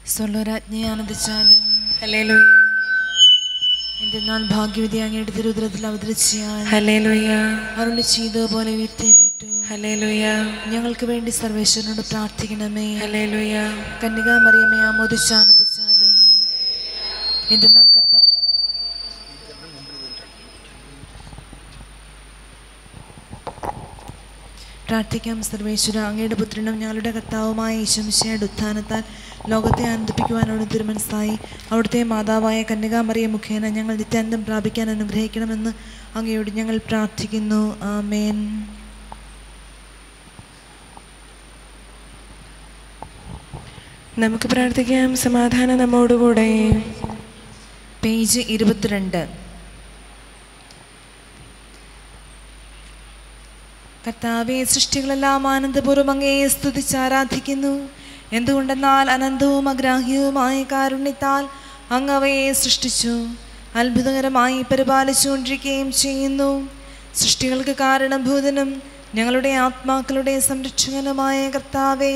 സ്വലോരാജ്ഞയെ ആനന്ദിച്ചാലും hallelujah. എന്തെന്നാൽ ഭാഗ്യവതി അങ്ങയുടെ തിരുവുദരത്തിൽ അവതരിച്ചാൽ hallelujah. അരുളി ചെയ്തതുപോലെ ഉയർത്തെഴുന്നേറ്റു. ഹല്ലേലൂയ. ഞങ്ങൾക്ക് വേണ്ടി സർവേശ്വരനോട് പ്രാർത്ഥിക്കണമേ. ഹല്ലേലൂയ. കന്യകാമറിയമേ ആമോദിച്ച് ആനന്ദിച്ചാലും എന്തെന്നാൽ കർത്താവ് പ്രാർത്ഥിക്കാം. സർവേശ്വര, അങ്ങയുടെ പുത്രനും ഞങ്ങളുടെ കർത്താവുമായ യേശുമിശിഹായുടെ ഉത്ഥാനത്താൽ ലോകത്തെ ആനന്ദിപ്പിക്കുവാനോട് തിരുമനസ്സായി അവിടുത്തെ മാതാവായ കന്യകാമറിയം മുഖേന ഞങ്ങൾ നിത്യാനന്ദം പ്രാപിക്കാൻ അനുഗ്രഹിക്കണമെന്ന് അങ്ങയോട് ഞങ്ങൾ പ്രാർത്ഥിക്കുന്നു. ആമേൻ. നമുക്ക് പ്രാർത്ഥിക്കാം. സമാധാനം നമ്മോടുകൂടെ. പേജ് 22. കർത്താവേ, സൃഷ്ടികളെല്ലാം ആനന്ദപൂർവ്വം അങ്ങയെ സ്തുതിച്ച് ആരാധിക്കുന്നു. എന്തുകൊണ്ടെന്നാൽ അനന്തവും അഗ്രാഹ്യവുമായ കാരുണ്യത്താൽ അങ്ങ് അവയെ സൃഷ്ടിച്ചു അത്ഭുതകരമായി പരിപാലിച്ചുകൊണ്ടിരിക്കുകയും ചെയ്യുന്നു. സൃഷ്ടികൾക്ക് കാരണഭൂതനും ഞങ്ങളുടെ ആത്മാക്കളുടെ സംരക്ഷകനുമായ കർത്താവേ,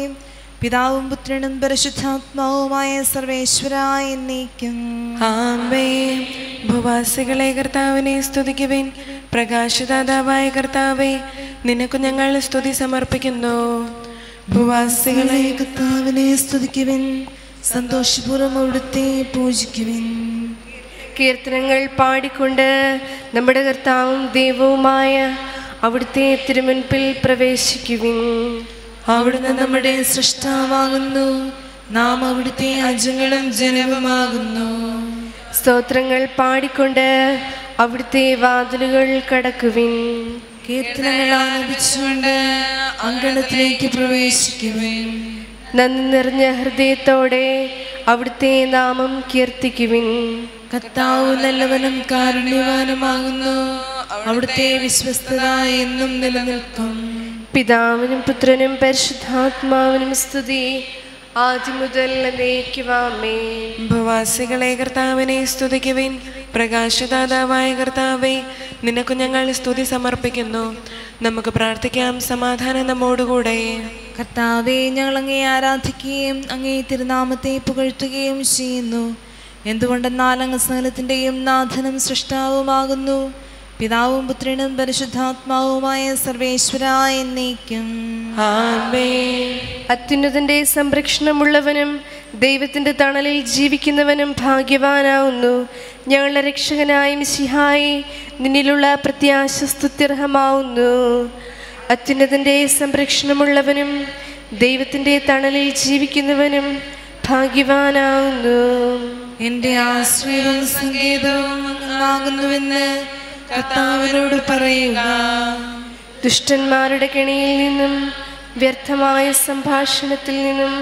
പിതാവും പുത്രനും പരിശുദ്ധാത്മാവുമായ സർവേശ്വരായ എന്നേക്കും ആമേൻ. ഭൂവാസികളെ കർത്താവിനെ സ്തുതിക്കുവിൻ. പ്രകാശദാതാവായ കർത്താവേ, നിനക്ക് ഞങ്ങൾ സ്തുതി സമർപ്പിക്കുന്നു. ഭൂവാസികളെ കർത്താവിനെ സ്തുതിക്കുവിൻ. സന്തോഷപൂർവ്വം അവിടുത്തെ പൂജിക്കുവിൻ. കീർത്തനങ്ങൾ പാടിക്കൊണ്ട് നമ്മുടെ കർത്താവും ദൈവവുമായ അവിടുത്തെ തിരുമുൻപിൽ പ്രവേശിക്കുവിൻ. അവിടുന്ന് നമ്മുടെ സൃഷ്ടാവാകുന്നു, നാം അവിടുത്തെ അജങ്ങളും ജനവുമാകുന്നു. സ്തോത്രങ്ങൾ പാടിക്കൊണ്ട് അവിടുത്തെ വാതിലുകൾ കടക്കുവിൻ. കീർത്തനങ്ങൾ ആലപിച്ചുകൊണ്ട് അങ്കണത്തിലേക്ക് പ്രവേശിക്കുവിൻ. നന്ദി നിറഞ്ഞ ഹൃദയത്തോടെ അവിടുത്തെ നാമം കീർത്തിക്കുവിൻ. കർത്താവ് നല്ലവനും കാരുണ്യവാനുമാകുന്നു, അവിടുത്തെ വിശ്വസ്തത എന്നും നിലനിൽക്കും. പിതാവിനും പുത്രനും പരിശുദ്ധാത്മാവിനും സ്തുതി, ആദ്യം മുതൽ എന്നേക്കുവാമേ. ഭൂവാസികളെ കർത്താവിനെ സ്തുതിക്കുവിൻ. പ്രകാശദാതാവായ കർത്താവേ, നിനക്ക് ഞങ്ങൾ സ്തുതി സമർപ്പിക്കുന്നു. നമുക്ക് പ്രാർത്ഥിക്കാം. സമാധാനം നമ്മോടുകൂടെ. കർത്താവേ, ഞങ്ങൾ അങ്ങേ ആരാധിക്കുകയും അങ്ങേ തിരുനാമത്തെ പുകഴ്ത്തുകയും ചെയ്യുന്നു. എന്തുകൊണ്ടെന്നാൽ അങ്ങ് സകലത്തിൻ്റെയും നാഥനും സൃഷ്ടാവുമാകുന്നു. പിതാവും പുത്രനും പരിശുദ്ധാത്മാവുമായ സർവേശ്വരായ എന്നേക്കും ആമേൻ. അത്യുന്നതന്റെ സംരക്ഷണമുള്ളവനും ദൈവത്തിന്റെ തണലിൽ ജീവിക്കുന്നവനും ഭാഗ്യവാനാവുന്നു. ഞങ്ങളുടെ രക്ഷകനായ മിശിഹായി, നിന്നിലുള്ള പ്രത്യാശ സ്തുത്യർഹമാവുന്നു. അത്യുന്നതന്റെ സംരക്ഷണമുള്ളവനും ദൈവത്തിന്റെ തണലിൽ ജീവിക്കുന്നവനും ഭാഗ്യവാനാവുന്നു. എൻ്റെ ആശ്രയവും സങ്കേതവും ആകുന്നുവെന്ന് കർത്താവിനോട് പറയുക. ദുഷ്ടന്മാരുടെ കെണിയിൽ നിന്നും വ്യർത്ഥമായ സംഭാഷണത്തിൽ നിന്നും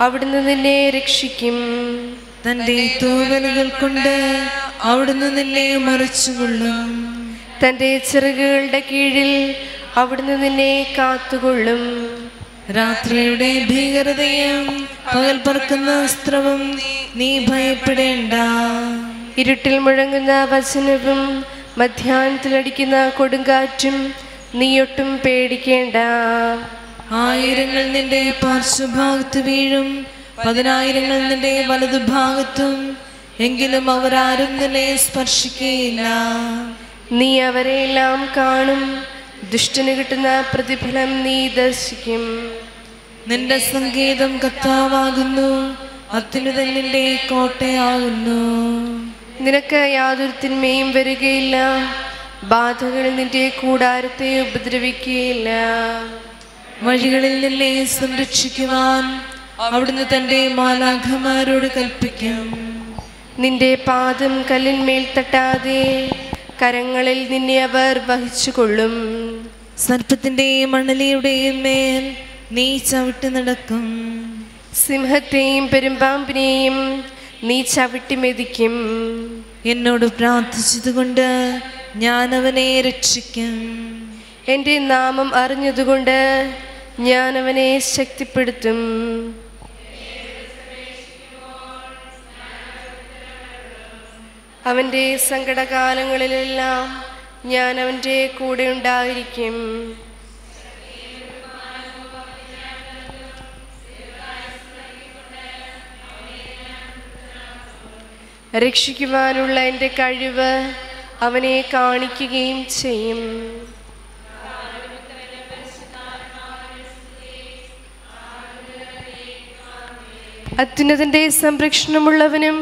അവിടുന്ന് നിന്നെ രക്ഷിക്കും. തൻ്റെ തൂവലുകൾ കൊണ്ട് അവിടുന്ന് നിന്നെ മറിച്ചുകൊള്ളും. തൻ്റെ ചിറകുകളുടെ കീഴിൽ അവിടുന്ന് നിന്നെ കാത്തുകൊള്ളും. രാത്രിയുടെ ഭീകരതയും പകൽ പറക്കുന്ന അസ്ത്രവും നീ ഭയപ്പെടേണ്ട. ഇരുട്ടിൽ മുഴങ്ങുന്ന വചനവും മധ്യാഹ്നത്തിലടിക്കുന്ന കൊടുങ്കാറ്റും നീയൊട്ടും പേടിക്കേണ്ട. ആയിരങ്ങൾ നിന്റെ പാർശ്വഭാഗത്ത് വീഴും, 10,000 നിന്റെ വലതുഭാഗത്തും, എങ്കിലും അവരാരും നിന്നെ സ്പർശിക്കുകയില്ല. നീ അവരെയെല്ലാം കാണും. ദുഷ്ടന് കിട്ടുന്ന പ്രതിഫലം നീ ദർശിക്കും. നിന്റെ സങ്കേതം കർത്താവാകുന്നു, അത്യുന്നതൻ നിന്റെ കോട്ടയാകുന്നു. നിനക്ക് യാതൊരു തിന്മയും വരികയില്ല. ബാധകൾ നിന്റെ കൂടാരത്തെ ഉപദ്രവിക്കുകയില്ല. വഴികളിൽ നിന്നെ സംരക്ഷിക്കുവാൻ അവിടുന്ന് തന്റെ മാലാഖമാരോട് കൽപ്പിക്കും. നിന്റെ പാദം കല്ലിന്മേൽ തട്ടാതെ കരങ്ങളിൽ നിന്നെ അവർ വഹിച്ചുകൊള്ളും. സർപ്പത്തിന്റെയും മണലിയുടെയും മേൽ നീ ചവിട്ടി നടക്കും. സിംഹത്തെയും പെരുമ്പാമ്പിനെയും നീ ചവിട്ടി മെതിക്കും. എന്നോട് പ്രാർത്ഥിച്ചതുകൊണ്ട് ഞാൻ അവനെ രക്ഷിക്കും. എൻ്റെ നാമം അറിഞ്ഞതുകൊണ്ട് ഞാൻ അവനെ ശക്തിപ്പെടുത്തും. അവൻ്റെ സങ്കടകാലങ്ങളിലെല്ലാം ഞാൻ അവൻ്റെ കൂടെ ഉണ്ടായിരിക്കും. രക്ഷിക്കുവാനുള്ള എൻ്റെ കഴിവ് അവനെ കാണിക്കുകയും ചെയ്യും. അത്യുന്നതൻ്റെ സംരക്ഷണമുള്ളവനും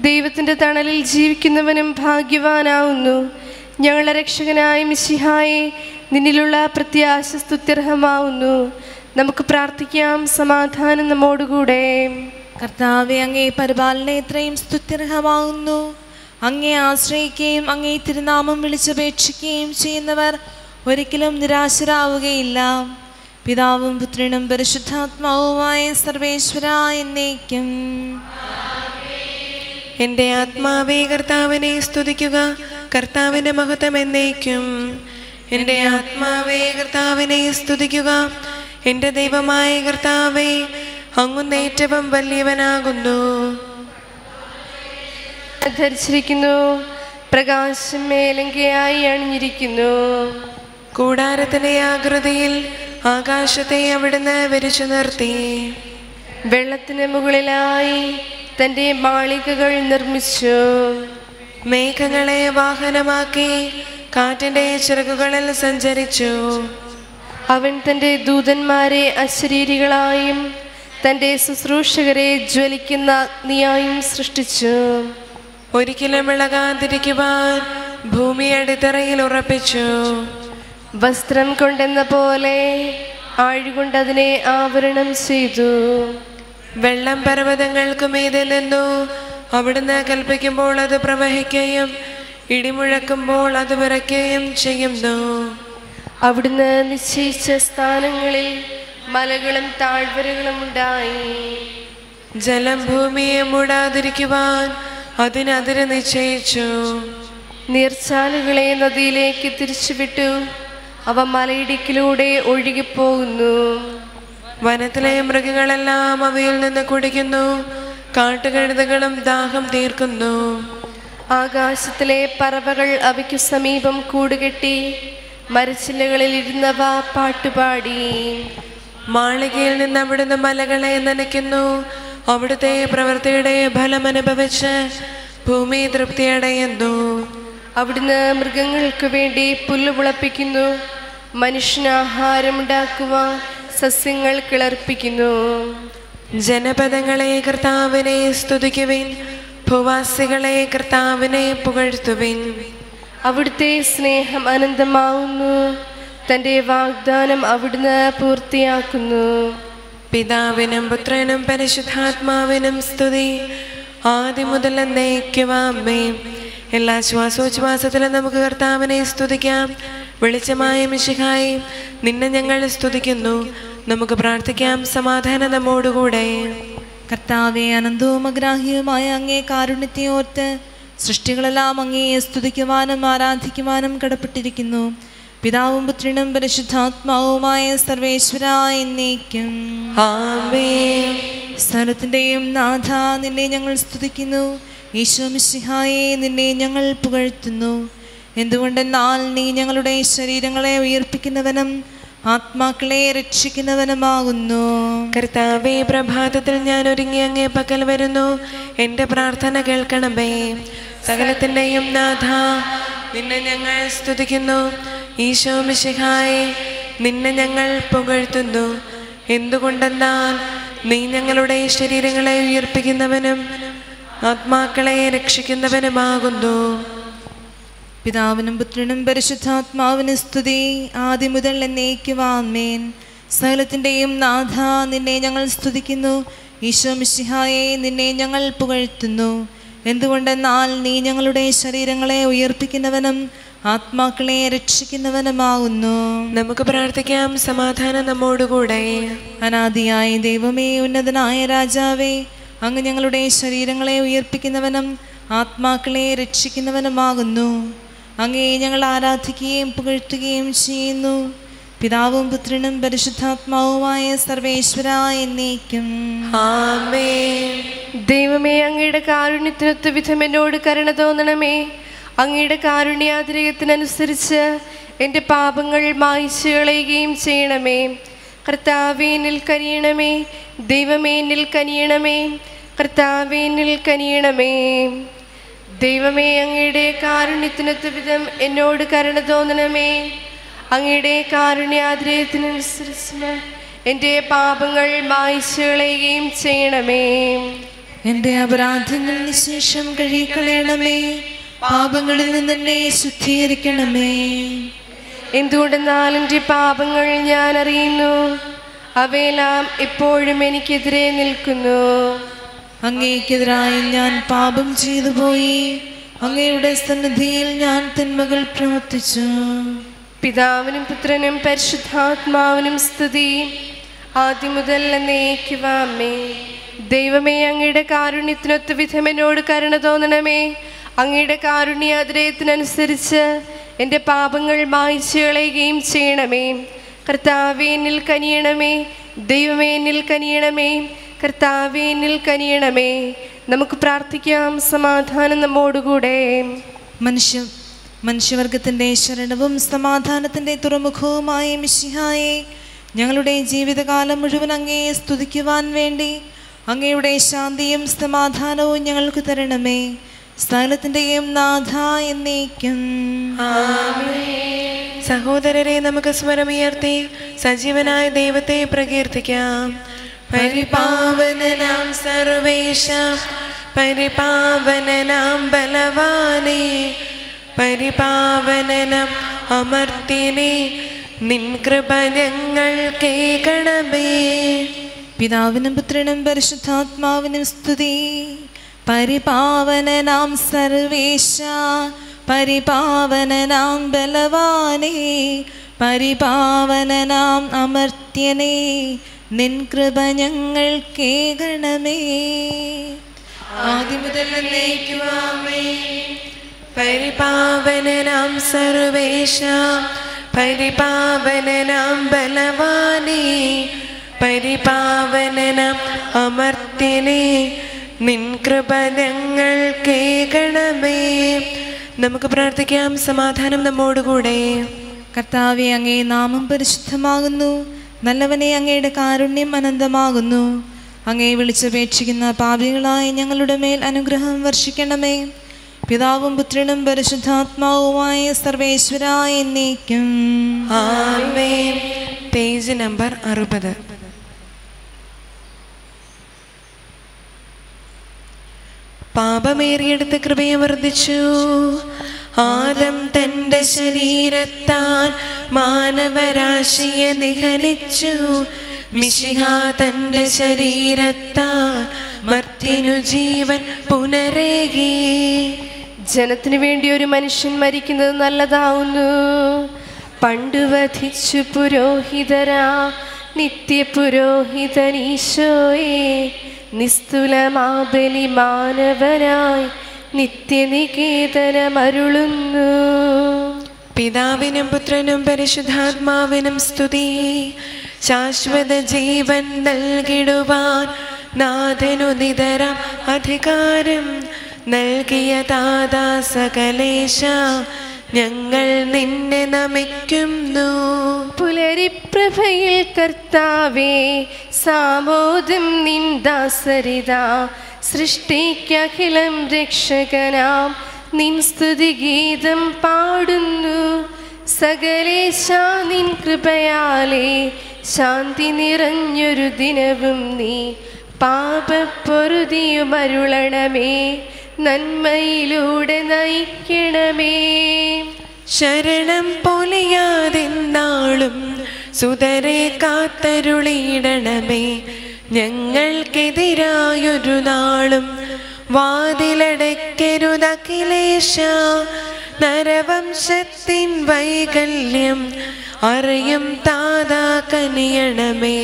ദൈവത്തിൻ്റെ തണലിൽ ജീവിക്കുന്നവനും ഭാഗ്യവാനാവുന്നു. ഞങ്ങളുടെ രക്ഷകനായ മിശിഹായെ, നിന്നിലുള്ള പ്രത്യാശ സ്തുത്യർഹമാവുന്നു. നമുക്ക് പ്രാർത്ഥിക്കാം. സമാധാനം നമ്മോടുകൂടെ. കർത്താവെ, അങ്ങേ പരിപാലന എത്രയും സ്തുത്യർഹമാകുന്നു. അങ്ങേ ആശ്രയിക്കുകയും അങ്ങേ തിരുനാമം വിളിച്ചപേക്ഷിക്കുകയും ചെയ്യുന്നവർ ഒരിക്കലും നിരാശരാവുകയില്ല. പിതാവും പുത്രനും പരിശുദ്ധാത്മാവുമായ സർവേശ്വര എന്നേക്കും. എൻ്റെ ആത്മാവേ കർത്താവിനെ സ്തുതിക്കുക, കർത്താവിൻ്റെ മഹത്വം എന്നേക്കും. എൻ്റെ ആത്മാവേ കർത്താവിനെ സ്തുതിക്കുക, എൻ്റെ ദൈവമായ കർത്താവേ, അങ്ങ് ഏറ്റവും വലിയവനാകുന്നു. ധരിച്ചിരിക്കുന്നു, പ്രകാശം മേലങ്കയായി അണിഞ്ഞിരിക്കുന്നു. കൂടാരത്തിൻ്റെ ആകൃതിയിൽ ആകാശത്തെ അവിടുന്ന് വിരിച്ചു നിർത്തി. വെള്ളത്തിന് മുകളിലായി തൻ്റെ മാളികകൾ നിർമ്മിച്ചു. മേഘങ്ങളെ വാഹനമാക്കി കാറ്റിൻ്റെ ചിറകുകളിൽ സഞ്ചരിച്ചു. അവൻ തൻ്റെ ദൂതന്മാരെ അശരീരികളായും തൻ്റെ ശുശ്രൂഷകരെ ജ്വലിക്കുന്ന അഗ്നിയായും സൃഷ്ടിച്ചു. ഒരിക്കലും ഇളകാതിരിക്കുവാൻ ഭൂമി അടിത്തറയിൽ ഉറപ്പിച്ചു. വസ്ത്രം കൊണ്ടെന്ന പോലെ ആഴികൊണ്ടതിനെ ആവരണം ചെയ്തു. വെള്ളം പർവ്വതങ്ങൾക്ക് മീതെ നിന്നു. അവിടുന്ന് കൽപ്പിക്കുമ്പോൾ അത് പ്രവഹിക്കുകയും ഇടിമുഴക്കുമ്പോൾ അത് വിറയ്ക്കുകയും ചെയ്യുന്നു. അവിടുന്ന് നിശ്ചയിച്ച സ്ഥാനങ്ങളിൽ മലകളും താഴ്വരകളും ഉണ്ടായി. ജലം ഭൂമിയെ മൂടാതിരിക്കുവാൻ അതിനതിര് നിശ്ചയിച്ചു. നീർച്ചാലുകളെ നദിയിലേക്ക് തിരിച്ചുവിട്ടു. അവ മലയിടുക്കിലൂടെ ഒഴുകിപ്പോകുന്നു. വനത്തിലെ മൃഗങ്ങളെല്ലാം അവയിൽ നിന്ന് കുടിക്കുന്നു. കാട്ടുകഴുതകളും ദാഹം തീർക്കുന്നു. ആകാശത്തിലെ പറവകൾ അവയ്ക്കു സമീപം കൂടുകെട്ടി. മരച്ചില്ലകളിൽ ഇരുന്നവ പാട്ടുപാടി. മാളികയിൽ നിന്ന് അവിടുന്ന് മലകളെ നനയ്ക്കുന്നു. അവിടുത്തെ പ്രവൃത്തിയുടെ ഫലം അനുഭവിച്ച് ഭൂമി തൃപ്തിയടയുന്നു. അവിടുന്ന് മൃഗങ്ങൾക്ക് വേണ്ടി പുല്ല് മുളപ്പിക്കുന്നു. മനുഷ്യന് ആഹാരമുണ്ടാക്കുവാൻ സസ്യങ്ങൾ കിളർപ്പിക്കുന്നു. ജനപദങ്ങളെ കർത്താവിനെ സ്തുതിക്കുവിൻ, ഭൂവാസികളെ കർത്താവിനെ പുകഴ്ത്തുവിൻ. അവിടുത്തെ സ്നേഹം അനന്തമാവുന്നു. തൻ്റെ വാഗ്ദാനം അവിടുന്ന് പൂർത്തിയാക്കുന്നു. പിതാവിനും പുത്രനും പരിശുദ്ധാത്മാവിനും സ്തുതി, ആദ്യം മുതൽ എന്നേക്കും ആമേൻ. എല്ലാ ശ്വാസോച്ഛ്വാസത്തിലും നമുക്ക് കർത്താവിനെ സ്തുതിക്കാം. വെളിച്ചമായ മിശിഹായേ, നിന്നെ ഞങ്ങൾ സ്തുതിക്കുന്നു. നമുക്ക് പ്രാർത്ഥിക്കാം. സമാധാനം നമ്മോടുകൂടെ. കർത്താവെ, അനന്തവും അഗ്രാഹ്യവുമായ അങ്ങേ കാരുണ്യത്തെ ഓർത്ത് സൃഷ്ടികളെല്ലാം അങ്ങയെ സ്തുതിക്കുവാനും ആരാധിക്കുവാനും കടപ്പെട്ടിരിക്കുന്നു. പിതാവും പുത്രനും പരിശുദ്ധാത്മാവുമായ സർവേശ്വര എന്നേക്കും ആമേൻ. സ്ഥലത്തിൻ്റെയും നാഥ, നിന്നെ ഞങ്ങൾ സ്തുതിക്കുന്നു. ഈശോ മിശിഹായെ, നിന്നെ ഞങ്ങൾ പുകഴ്ത്തുന്നു. എന്തുകൊണ്ടെന്നാൽ നീ ഞങ്ങളുടെ ശരീരങ്ങളെ ഉയർപ്പിക്കുന്നവനും ആത്മാക്കളെ രക്ഷിക്കുന്നവനുമാകുന്നു. കർത്താവേ, പ്രഭാതത്തിൽ ഞാൻ ഒരുങ്ങി അങ്ങേ പക്കൽ വരുന്നു. എൻ്റെ പ്രാർത്ഥന കേൾക്കണമേ. സകലത്തിൻ്റെയും നാഥ, നിന്നെ ഞങ്ങൾ സ്തുതിക്കുന്നു. ഈശോ മിശിഹായെ, നിന്നെ ഞങ്ങൾ പുകഴ്ത്തുന്നു. എന്തുകൊണ്ടെന്നാൽ നീ ഞങ്ങളുടെ ശരീരങ്ങളെ ഉയർപ്പിക്കുന്നവനും ആത്മാക്കളെ രക്ഷിക്കുന്നവനുമാകുന്നു. പിതാവിനും പുത്രനും പരിശുദ്ധാത്മാവിനും സ്തുതി, ആദ്യം മുതൽ എന്നേക്കും ആമേൻ. സകലത്തിൻ്റെയും നാഥ, നിന്നെ ഞങ്ങൾ സ്തുതിക്കുന്നു. ഈശോ മിശിഹായെ, നിന്നെ ഞങ്ങൾ പുകഴ്ത്തുന്നു. എന്തുകൊണ്ടെന്നാൽ നീ ഞങ്ങളുടെ ശരീരങ്ങളെ ഉയർപ്പിക്കുന്നവനും ആത്മാക്കളെ രക്ഷിക്കുന്നവനുമാകുന്നു. നമുക്ക് പ്രാർത്ഥിക്കാം. സമാധാനം നമ്മോടുകൂടെ. അനാദിയായ ദൈവമേ, ഉന്നതനായ രാജാവേ, അങ്ങ് ഞങ്ങളുടെ ശരീരങ്ങളെ ഉയർപ്പിക്കുന്നവനും ആത്മാക്കളെ രക്ഷിക്കുന്നവനുമാകുന്നു. അങ്ങയെ ഞങ്ങൾ ആരാധിക്കുകയും പുകഴ്ത്തുകയും ചെയ്യുന്നു. പിതാവും പുത്രനും പരിശുദ്ധാത്മാവുമായ സർവേശ്വര എന്നേക്കും ആമേൻ. ദൈവമേ, അങ്ങയുടെ കാരുണ്യത്തിനൊത്ത വിധം എന്നോട് കരുണ തോന്നണമേ. അങ്ങയുടെ കാരുണ്യാതിരകത്തിനനുസരിച്ച് എൻ്റെ പാപങ്ങൾ മായ്ച്ചു കളയുകയും ചെയ്യണമേ. കർത്താവേ, എന്നിൽ കനിയണമേ. ദൈവമേ, എന്നിൽ കനിയണമേ. കർത്താവേ, എന്നിൽ കനിയണമേ. ദൈവമേ, അങ്ങയുടെ കാരുണ്യത്തിനൊത്ത വിധം എന്നോട് കരുണ തോന്നണമേ. അങ്ങയുടെ കാരുണ്യാതിരേയത്തിനനുസരിച്ച് എൻ്റെ പാപങ്ങൾ മായ്ച്ചു കളയുകയും ചെയ്യണമേ. എന്റെ അപരാധങ്ങൾ നിശേഷം കഴുകിക്കളയണമേ. പാപങ്ങളിൽ നിന്ന് എന്നെ ശുദ്ധീകരിക്കണമേ. എന്തുകൊണ്ടെന്നാൽ എൻ്റെ പാപങ്ങൾ ഞാൻ അറിയുന്നു, അവയെല്ലാം എപ്പോഴും എനിക്കെതിരെ നിൽക്കുന്നു. അങ്ങേക്കെതിരായി ഞാൻ പാപം ചെയ്തു പോയി. അങ്ങയുടെ സന്നിധിയിൽ ഞാൻ തിന്മകൾ പ്രവർത്തിച്ചു. പിതാവിനും പുത്രനും പരിശുദ്ധാത്മാവിനും സ്തുതി, ആദ്യം മുതൽ എന്നേക്കുവാമേ. ദൈവമേ, അങ്ങയുടെ കാരുണ്യത്തിനൊത്ത വിധം എന്നോട് കരുണ തോന്നണമേ. അങ്ങയുടെ കാരുണ്യാതിരേയത്തിനനുസരിച്ച് എൻ്റെ പാപങ്ങൾ മായ്ച്ചു കളയുകയും ചെയ്യണമേ. കർത്താവേ, എന്നിൽ കനിയണമേ. ദൈവമേ, എന്നിൽ കനിയണമേ. കർത്താവേ, എന്നിൽ കനിയണമേ. നമുക്ക് പ്രാർത്ഥിക്കാം. സമാധാനം നമ്മോടുകൂടെ. മനുഷ്യവർഗത്തിൻ്റെ ശരണവും സമാധാനത്തിൻ്റെ തുറമുഖവുമായ മിശിഹായെ, ഞങ്ങളുടെ ജീവിതകാലം മുഴുവൻ അങ്ങയെ സ്തുതിക്കുവാൻ വേണ്ടി അങ്ങയുടെ ശാന്തിയും സമാധാനവും ഞങ്ങൾക്ക് തരണമേ. സ്ഥലത്തിൻ്റെയും നാഥ എന്നേക്കും. സഹോദരരെ, നമുക്ക് സ്വരമുയർത്തി സജീവനായ ദൈവത്തെ പ്രകീർത്തിക്കാം. പരിപാവനനാം സർവേശ, പരിപാവനനാം ബലവാനേ, പരിപാവനനാം അമർത്യനേ, നിൻ കൃപ ഞങ്ങൾ കേൾക്കണമേ. പിതാവിനും പുത്രനും പരിശുദ്ധാത്മാവിനും സ്തുതി. പരിപാവനനാം സർവേശ, പരിപാവനനാം ബലവാനേ, പരിപാവനനാം അമർത്യനേ, നിൻ കൃപ ഞങ്ങൾ കേൾക്കണമേ. ആദ്യം മുതൽ എന്നേക്കുവാമേ. പരിപാവനനാം സർവേശ, പരിപാവനനാം ബലവാനേ, പരിപാവനനാം അമർത്യനേ, നിൻ കൃപ ഞങ്ങൾ കേൾക്കണമേ. നമുക്ക് പ്രാർത്ഥിക്കാം. സമാധാനം നമ്മോടുകൂടെ. കർത്താവേ, അങ്ങേ നാമം പരിശുദ്ധമാകുന്നു. നല്ലവനെ, അങ്ങയുടെ കാരുണ്യം അനന്തമാകുന്നു. അങ്ങേ വിളിച്ചപേക്ഷിക്കുന്ന പാപികളായ ഞങ്ങളുടെ മേൽ അനുഗ്രഹം വർഷിക്കണമേ. പിതാവും പുത്രനും പരിശുദ്ധാത്മാവുമായ സർവേശ്വരായ എന്നേക്കും. ആമേൻ. Page number 60. പാപമേറിയെടുത്ത് കൃപയെ വർദ്ധിച്ചു. ആദം തന്റെ ശരീരത്താൽ മാനവരാശിയെ നിഹനിച്ചു. മിശിഹ തന്റെ ശരീരത്താൽ മർത്യനു ജീവൻ പുനരേകി. ജനത്തിനു വേണ്ടി ഒരു മനുഷ്യൻ മരിക്കുന്നത് നല്ലതാവുന്നു. പണ്ടു വധിച്ചു പുരോഹിതരാ നിത്യപുരോഹിതനീശോയെ, നിസ്തുലമാബലി മാനവനായി നിത്യനികേതനമരുളുന്നു. പിതാവിനും പുത്രനും പരിശുദ്ധാത്മാവിനും സ്തുതി. ശാശ്വത ജീവൻ നൽകിടുവാൻ നാഥനു നിതരാം അധികാരം നൽകിയ താതാ സകലേശ, ഞങ്ങൾ നിന്നെ നമിക്കുന്നു. പുലരിപ്രഭയിൽ കർത്താവേ, സാമോദം നിൻ ദാസരിതാ. സൃഷ്ടിക്കഖിലം രക്ഷകനാം നിൻ സ്തുതിഗീതം പാടുന്നു. സകലേശ നിൻ കൃപയാലേ ശാന്തി നിറഞ്ഞൊരു ദിനവും നീ പാപപ്പൊറുതിയുമരുളണമേ. നന്മയിലൂടെ നയിക്കണമേ. ശരണം പൊലിയാതെന്നാളും സുതരെ കാത്തരുളിയിടണമേ. ഞങ്ങൾക്കെതിരായൊരു നാളും വാതിലടയ്ക്കരുതഖിലേശ. നരവംശത്തിൻ വൈകല്യം അറിയും താതാ കനിയണമേ.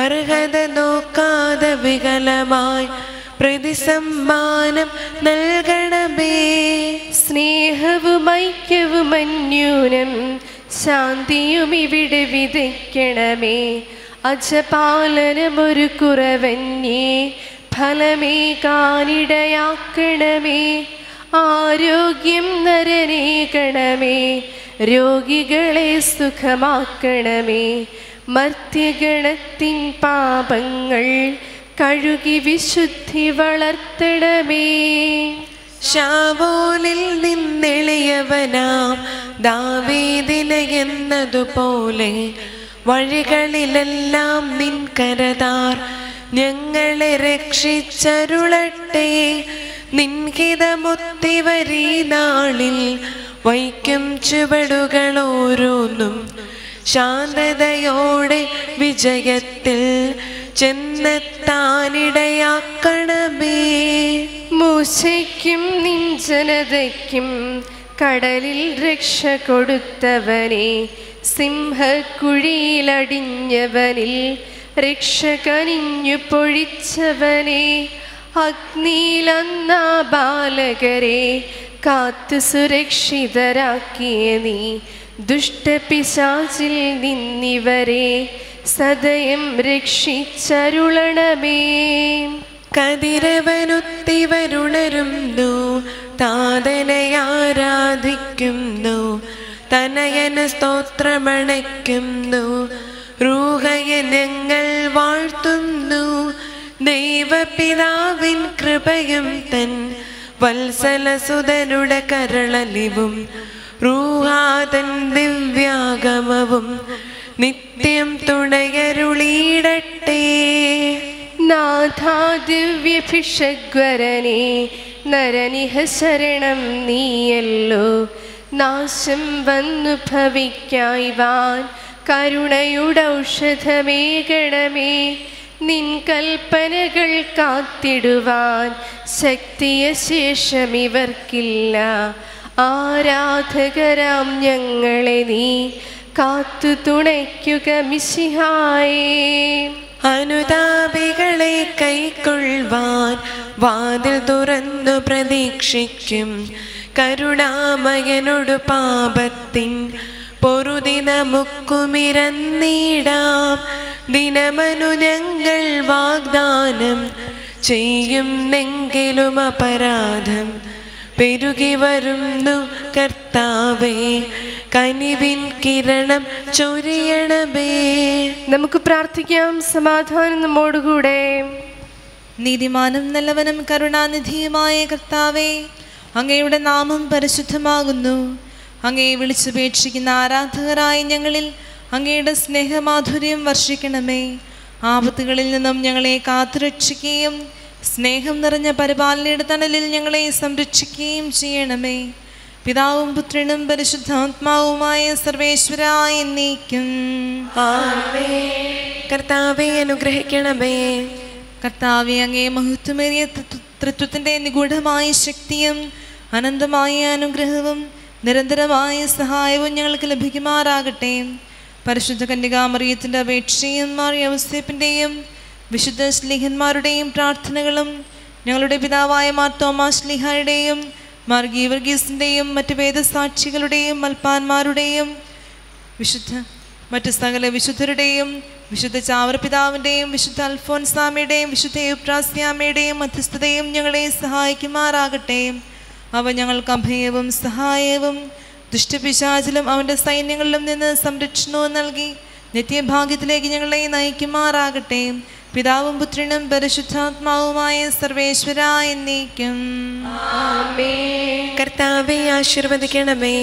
അർഹത നോക്കാതെ വികലമായി പ്രതിസമ്മാനം നൽകണമേ. സ്നേഹവും ഐക്യവും അന്യൂനം ശാന്തിയും ഇവിടെ വിതയ്ക്കണമേ. അജപാലനമൊരു കുറവന്യേ ഫലമേകാനിടയാക്കണമേ. ആരോഗ്യം നരനേകണമേ. രോഗികളെ സുഖമാക്കണമേ. മർത്യഗണത്തിൻ പാപങ്ങൾ കഴുകി വിശുദ്ധി വളർത്തണമേ. ശാവൂലിൽ നിന്നെളിയവനാം ദാവീദിനെ എന്നതുപോലെ വഴികളിലെല്ലാം നിൻ കരതാർ ഞങ്ങളെ രക്ഷിച്ചരുളട്ടെ. നിൻഹിതമൊത്തിവരീ നാളിൽ വൈക്കും ചുവടുകൾ ഓരോന്നും ശാന്തതയോടെ വിജയത്തിൽ ചെന്നെത്താനിടയാക്കണമേ. മൂശയ്ക്കും നിൻ ജനതയ്ക്കും കടലിൽ രക്ഷ കൊടുത്തവനെ, സിംഹക്കുഴിയിലടിഞ്ഞവനിൽ രക്ഷ കനിഞ്ഞു പൊഴിച്ചവനെ, അഗ്നിയിലന്നാ ബാലകരെ കാത്തു സുരക്ഷിതരാക്കിയ നീ, ദുഷ്ടപിശാചിൽ നിന്നിവരെ സദയം രക്ഷിച്ചരുളണമേ. കതിരവനുത്തിവരുണരുന്നു, താതനയാരാധിക്കുന്നു, തനയന് സ്തോത്രമണയ്ക്കുന്നു, റൂഹയെ ഞങ്ങൾ വാഴ്ത്തുന്നു. ദൈവപിതാവിൻ കൃപയും തൻ വത്സലസുതനുടെ കരളലിവും റൂഹാതൻ ദിവ്യാഗമവും നിത്യം തുണയരുളിയിടട്ടെ. നാഥാ ദിവ്യഭിഷഗ്വരനെ നരനിഹ ശരണം നീയല്ലോ. നാശം വന്നു ഭവിക്കായി വാൻ കരുണയുടെ ഔഷധമേകണമേ. നിൻ കൽപ്പനകൾ കാത്തിടുവാൻ ശക്തിയ ശേഷം ഇവർക്കില്ല. ആരാധകരാം ഞങ്ങളെ നീ കാത്തു തുണയ്ക്കുക മിശിഹായേ. അനുതാപികളെ കൈക്കൊള്ളുവാൻ വാതിൽ തുറന്നു പ്രതീക്ഷിക്കും. കരുണാമയനോട് പാപത്തിൻ പൊറുതി നമുക്കുമിരന്നിടാം. ദിനമനു ഞങ്ങൾ വാഗ്ദാനം ചെയ്യുന്നെങ്കിലും അപരാധം പെരുകി വരുന്നു കർത്താവേ, കനിവിൻ കിരണം ചൊരിയണമേ. നമുക്ക് പ്രാർത്ഥിക്കാം. സമാധാനം നമ്മോടുകൂടെ. നീതിമാനും നല്ലവനും കരുണാനിധിയുമായ കർത്താവേ, അങ്ങയുടെ നാമം പരിശുദ്ധമാകുന്നു. അങ്ങയെ വിളിച്ചുപേക്ഷിക്കുന്ന ആരാധകരായ ഞങ്ങളിൽ അങ്ങയുടെ സ്നേഹമാധുര്യം വർഷിക്കണമേ. ആപത്തുകളിൽ നിന്നും ഞങ്ങളെ കാത്തുരക്ഷിക്കുകയും സ്നേഹം നിറഞ്ഞ പരിപാലനയുടെ തണലിൽ ഞങ്ങളെ സംരക്ഷിക്കുകയും ചെയ്യണമേ. പിതാവും പുത്രനും പരിശുദ്ധാത്മാവുമായ സർവേശ്വരായ എന്നേക്കും ആമേൻ. കർത്താവേ അനുഗ്രഹിക്കണമേ. കർത്താവേ, അങ്ങേ മഹത്വമേറിയ തൃത്വത്തിൻ്റെ നിഗൂഢമായ ശക്തിയും അനന്തമായ അനുഗ്രഹവും നിരന്തരമായ സഹായവും ഞങ്ങൾക്ക് ലഭിക്കുമാറാകട്ടെ. പരിശുദ്ധ കന്യകാമറിയത്തിൻ്റെ അപേക്ഷയും യൗസേപ്പിൻ്റെയും വിശുദ്ധ ശ്ലീഹന്മാരുടെയും പ്രാർത്ഥനകളും ഞങ്ങളുടെ പിതാവായ മാർ തോമാ ശ്ലീഹായുടെയും മാർ ഗീവർഗീസിൻ്റെയും മറ്റ് വേദസാക്ഷികളുടെയും മൽപ്പാന്മാരുടെയും മറ്റ് സകല വിശുദ്ധരുടെയും വിശുദ്ധ ചാവർ പിതാവിൻ്റെയും വിശുദ്ധ അൽഫോൻസാമയുടെയും വിശുദ്ധ യുപ്രാസ്യാമയുടെയും മധ്യസ്ഥതയും ഞങ്ങളെ സഹായിക്കുമാറാകട്ടെ. അവ ഞങ്ങൾക്ക് അഭയവും സഹായവും ദുഷ്ടപിശാചിലും അവൻ്റെ സൈന്യങ്ങളിലും നിന്ന് സംരക്ഷണവും നൽകി നിത്യഭാഗ്യത്തിലേക്ക് ഞങ്ങളെ നയിക്കുമാറാകട്ടെ. പിതാവും പുത്രനും പരിശുദ്ധാത്മാവുമായ സർവേശ്വരായ എന്നേക്കും ആമേൻ. കർത്താവേ ആശീർവദിക്കണമേ.